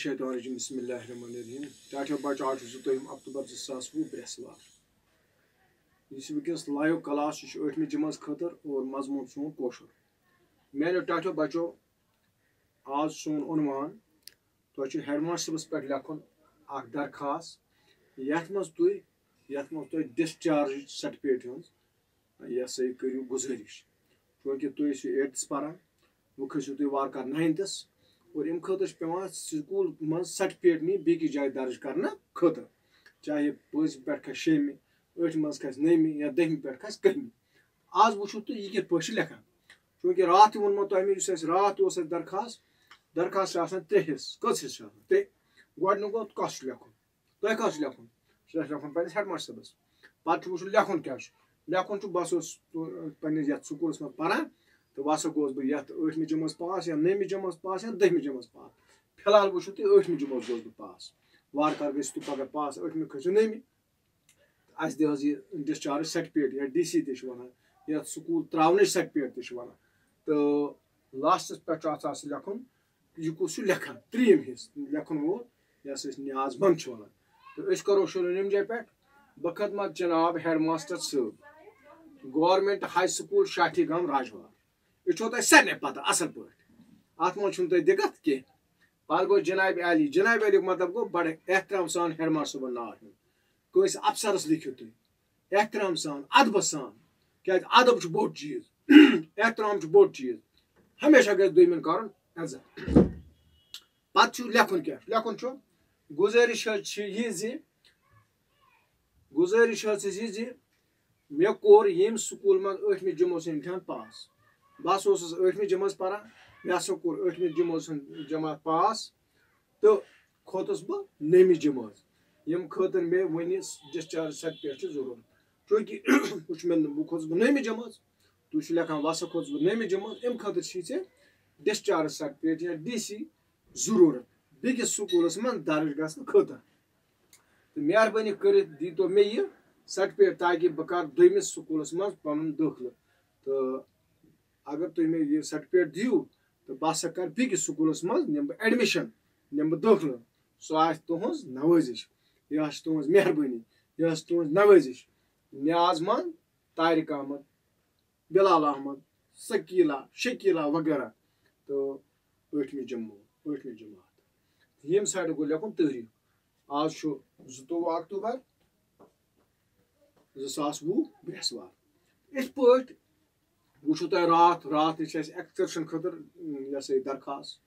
شیطان رجیم بسم اللہ الرحمن الرحیم ٹاٹا بچ آج زٕتووُہِم اکتوبر 2020 برٛیسوار یُس وٕنکٮ۪س لایو کلاس یہِ چھُ 8مہِ جمٲژ خٲطرٕ اور مضموٗن سون کٲشُر میانیو ٹاٹھیو بچو آز سون عنوان تۄہہِ چھُ ہیڈ ماسٹر صٲبس پٮ۪ٹھ لیکھُن اکھ درخاست یتھ منٛز تُہۍ ڈسچارج سرٹِفکیٹ ہٕنٛز یہِ ہسا یہِ کٔرِو گُزٲرِش چوٗنٛکہِ تُہۍ ٲسِو 8تھس پران وۄنۍ کھٔسِو تُہۍ وارٕ کارٕ 9تھس اور امہِ خٲطرٕ چھُ پیٚوان سکوٗل منٛز سرٹِفکیٹ نِنۍ بیٚکِس جایہِ درٕج کرنہٕ خٲطرٕ چاہے پٲنٛژمہِ پٮ۪ٹھ کھسہِ 6مہِ 8مہِ منٛز کھسہِ 9مہِ یا 10مہِ پٮ۪ٹھ کھسہِ 11مہِ آز وٕچھِو تُہۍ یہِ کِتھ پٲٹھۍ چھِ لیکھان چوٗنٛکہِ راتھ تہِ ووٚنمو تۄہہِ مےٚ یُس اَسہِ راتھ اوس اَسہِ درخاست چھِ آسان 3 حِصہٕ کٔژ حِصہٕ چھِ آسان 3 گۄڈٕنیُک گوٚو کَس چھُ لیکھُن تۄہہِ کَس چھُ لیکھُن چھُ اَسہِ لیکھُن پنٛنِس ہیڈ ماسٹر صٲبس پتہٕ چھُ وٕچھُن لیکھُن کیٛاہ چھُ لیکھُن چھُ بہٕ ہسا اوسُس پنٛنِس یتھ سکوٗلس منٛز پران تہٕ وۄنۍ ہسا گوٚوس بہٕ یتھ 8مہِ جمٲژ پاس یا 9مہِ جمٲژ پاس یا 10مہِ جمٲژ پاس فی الحال وٕچھِو تُہۍ 8مہِ جمٲژ گوٚوس بہٕ پاس وارٕ کارٕ گٔژھِو تُہۍ پگاہ پاس 8مہِ کھٔسِو 9مہِ اَسہِ دِ حظ یہِ ڈِسچارٕج سرٹِفکیٹ یا DC تہِ چھِ وَنان یتھ سکوٗل ترٛاونٕچ سرٹِفکیٹ تہِ چھِ وَنان تہٕ لاسٹس پٮ۪ٹھ چھُ اَتھ آسان لیکھُن یہِ کُس چھُ لیکھان 3یِم حِصہٕ لیکھُن وول یَس أسۍ نیاز بنٛد چھِ وَنان تہٕ أسۍ کرو شروع ییٚمہِ جایہِ پٮ۪ٹھ بخدمت جناب ہیڈ ماسٹر صٲب گورمنٹ ہاے سکوٗل شاٹھی گام راجوار یہِ چھو تۄہہِ سارنٕے پتہ اصل پٲٹھۍ اتھ منٛز چھُنہٕ تۄہہِ دِقت کینٛہہ پتہٕ گوٚو جناب علیُک مطلب گوٚو بڑٕ احترام سان ہیڈ ماسٹر صٲبُن ناو ہیوٚن کٲنٛسہِ افسرس لیکھِو تُہۍ احترام سان ادبہٕ سان کیازِ ادب چھُ بوٚڑ چیٖز احترام چھُ بوٚڑ چیٖز ہمیشہ گژھِ دوٚیمٮ۪ن کرُن عزت پتہٕ چھُ لیکھُن کیٛاہ چھُ لیکھُن چھُ گُزٲرِش حظ چھِ یہِ زِ مےٚ کوٚر ییٚمہِ سکوٗل منٛز 8مہِ جمٲژ امتحان پاس بہٕ ہسا اوسُس 8مہِ جمٲژ پران مےٚ ہسا کوٚر 8مہِ جمٲژ ہُنٛد جماعت پاس تہٕ کھوٚتُس بہٕ 9مہِ جمٲژ ییٚمہِ خٲطرٕ مےٚ وُنہِ ڈسچارج سرٹِفکیٹ چھِ ضروٗرت چوٗنٛکہِ بہٕ کھوٚتُس بہٕ 9مہِ جمٲژ تُہۍ چھِو لیکھان وۄنۍ ہسا کھوٚتُس بہٕ 9مہِ جمٲژ امہِ خٲطرٕ چھی ژےٚ ڈسچارج سرٹِفکیٹ یا DC ضروٗرت بیٚکِس سکوٗلس منٛز درٕج گژھنہٕ خٲطرٕ تہٕ مہربٲنی کٔرِتھ دیٖتو مےٚ یہِ سرٹِفکیٹ تاکہِ بہٕ کرٕ دوٚیمِس سکوٗلس منٛز پنُن دٲخلہٕ تہٕ اگر تُہۍ مےٚ یہِ سرٹِفکیٹ دِیِو تہٕ بہٕ ہسا کرٕ بیٚکِس سکوٗلس منٛز نِمہٕ بہٕ ایڈمِشن نِمہٕ بہٕ دٲخلہٕ سۄ آسہِ تُہنٛز نوٲزِش یہِ حظ چھِ تُہنٛز مہربٲنی یہِ حظ چھِ تُہنٛز نوٲزِش نیاز منٛد طارق احمد بِلال احمد شکیٖلا وغیرہ تہٕ 8مہِ جماعت ییٚمہِ سایڈٕ گوٚو لیکھُن تٲریٖخ آز چھُ 22 اکتوبر 2020 برٛیسوار یِتھ پٲٹھۍ وٕچھِو تۄہہِ راتھ تہِ چھِ اَسہِ ایٚکسکرشن خٲطرٕ یہِ ہسا یہِ درخاست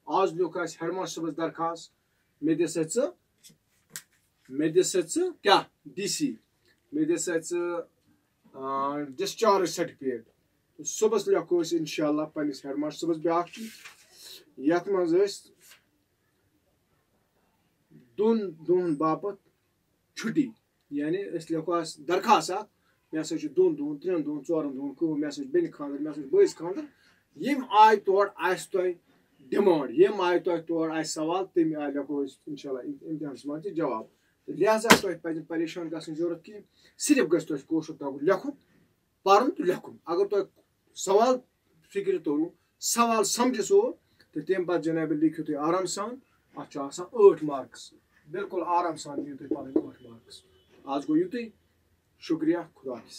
آز لیوٗکھ اَسہِ ہیڈ ماسٹر صٲبس درخاست مےٚ دِ سا ژٕ کیٛاہ DC مےٚ دِ سا ژٕ ڈسچارج سرٹِفکیٹ صبحس لیکھو أسۍ انشاء اللہ پننِس ہیڈ ماسٹر صٲبس بیٛاکھ چیٖز یتھ منٛز أسۍ 2 دۄہن باپتھ چھُٹی یعنی أسۍ لیکھو اَتھ درخاست اکھ مےٚ ہسا چھُ 2 دۄہن 3 دۄہن 4 دۄہن کٲم مےٚ ہسا چھُ بیٚنہِ خانٛدر مےٚ ہسا چھُ بٲیِس خانٛدر ییٚمہِ آیہِ تورٕ آسہِ تۄہہِ ڈِمانٛڈ ییٚمہِ آیہِ تورٕ آسہِ سوال تَمہِ آیہِ لیکھو أسۍ انشاء اللہ امتحانس منٛز تہِ جواب تہٕ لہذا تۄہہِ پزِ پریشان گژھنٕچ ضروٗرت کینٛہہ صرف گژھِ تۄہہِ کٲشُر تگُن لیکھُن پرُن تہٕ لیکھُن اگر تۄہہِ سوال فِکرِ توٚرُو سوال سمجھِ سُہ تہٕ تمہِ پتہٕ جناب لیکھِو تُہۍ آرام سان اتھ چھُ آسان 8 مارکٕس بالکل آرام سان دِیِو تُہۍ پنٕنۍ 8 مارکٕس آز گوٚو یُتُے شُکریہ خدا حافظ